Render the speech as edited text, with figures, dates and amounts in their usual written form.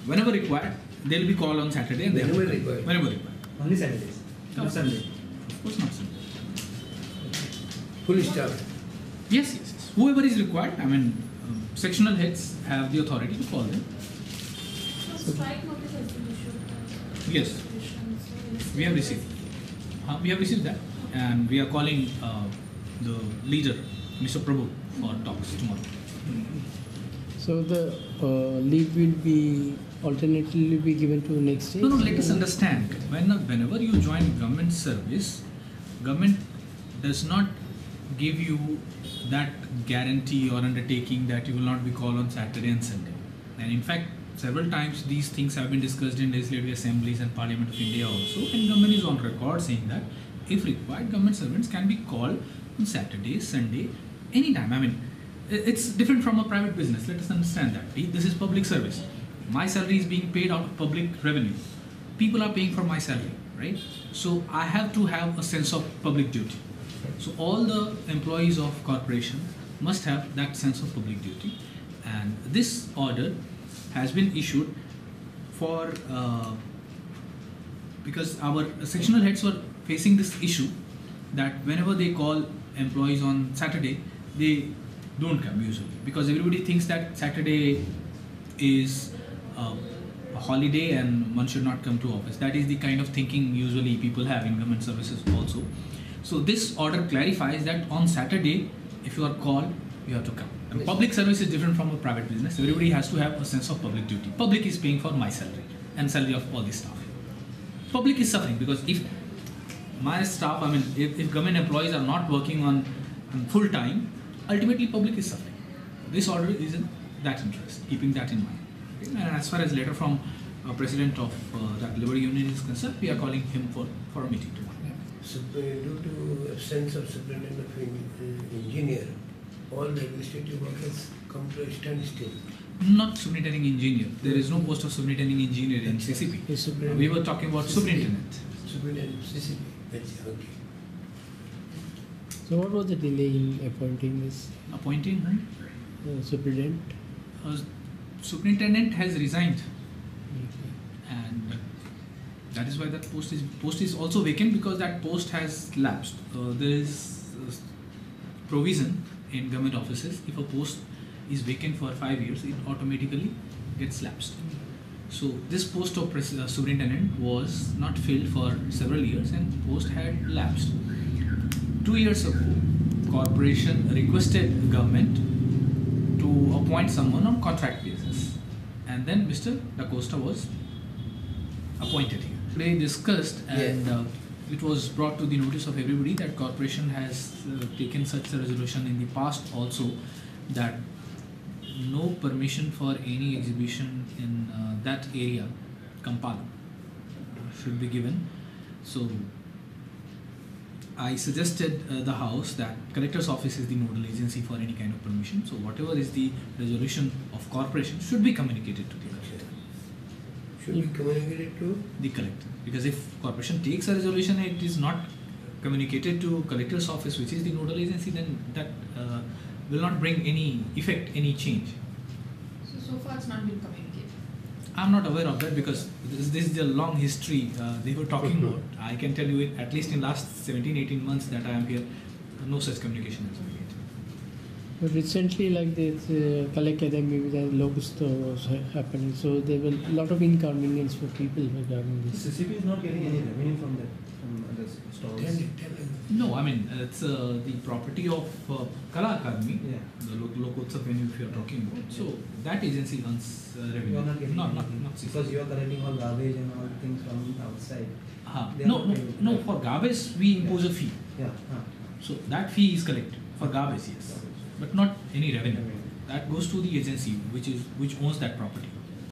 whenever required, they'll be called on Saturday and Whenever they have to come. required. Whenever required. Only Saturdays, not Sunday. Of course not Sunday. Full staff. Yes, yes, yes. Whoever is required, I mean, sectional heads have the authority to call them. So strike notice has been issued. Yes. We have received. We have received that, and we are calling the leader, Mr. Prabhu, for talks tomorrow. So the leave will be alternatively be given to next day? No, no, let us understand. Whenever you join government service, government does not give you that guarantee or undertaking that you will not be called on Saturday and Sunday. And in fact, several times these things have been discussed in legislative assemblies and Parliament of India also, and government is on record saying that if required, government servants can be called on Saturday, Sunday, anytime. I mean, it's different from a private business. Let us understand that. This is public service. My salary is being paid out of public revenue. People are paying for my salary, right? So I have to have a sense of public duty. So all the employees of corporation must have that sense of public duty, and this order has been issued for because our sectional heads were facing this issue that whenever they call employees on Saturday, they don't come usually because everybody thinks that Saturday is a holiday and one should not come to office. That is the kind of thinking usually people have in government services also. So this order clarifies that on Saturday, if you are called, you have to come. And public service is different from a private business. Everybody has to have a sense of public duty. Public is paying for my salary and salary of all the staff. Public is suffering because if my staff, I mean, if government employees are not working on full time, ultimately public is suffering. This order is in that interest, keeping that in mind. Okay? And as far as letter from president of that labor union is concerned, we are calling him for a meeting tomorrow. Due to absence of superintendent of engineer, all the administrative work has come to a standstill. Not superintending engineer. There is no post of superintending engineer in CCP. We were talking about superintendent. Superintendent CCP. That's okay. So what was the delay in appointing this Appointing whom? superintendent? Superintendent has resigned, and that is why that post is also vacant because that post has lapsed. There is provision in government offices. If a post is vacant for 5 years, it automatically gets lapsed. So this post of superintendent was not filled for several years and post had lapsed. 2 years ago, corporation requested government to appoint someone on contract basis, and then Mr. Da Costa was appointed here. They discussed and it was brought to the notice of everybody that corporation has taken such a resolution in the past also that no permission for any exhibition in that area, Kampala, should be given. So I suggested the House that Collector's Office is the nodal agency for any kind of permission. So whatever is the resolution of corporation should be communicated to the collector. Should be communicated to The collector. Because if corporation takes a resolution, it is not communicated to Collector's Office, which is the nodal agency, then that will not bring any effect, any change. So far it's not been communicated. I'm not aware of that because this is a long history they were talking about. I can tell you at least in last 17-18 months that I am here, no such communication has been made. But recently, like this Kala Academy with the Locust was happening, so there were a lot of inconvenience for people regarding this. CCP is not getting any revenue from that, from other stalls. No, I mean, it's the property of Kala Academy, Yeah. the Lokotsav venue if you are talking about. So that agency runs revenue. You are not getting No, any not because CCP. you are collecting all garbage and all things from outside. They are No, not no, paying. no, for garbage we impose a fee. Yeah. So that fee is collected for garbage, yes. But not any revenue. That goes to the agency which owns that property.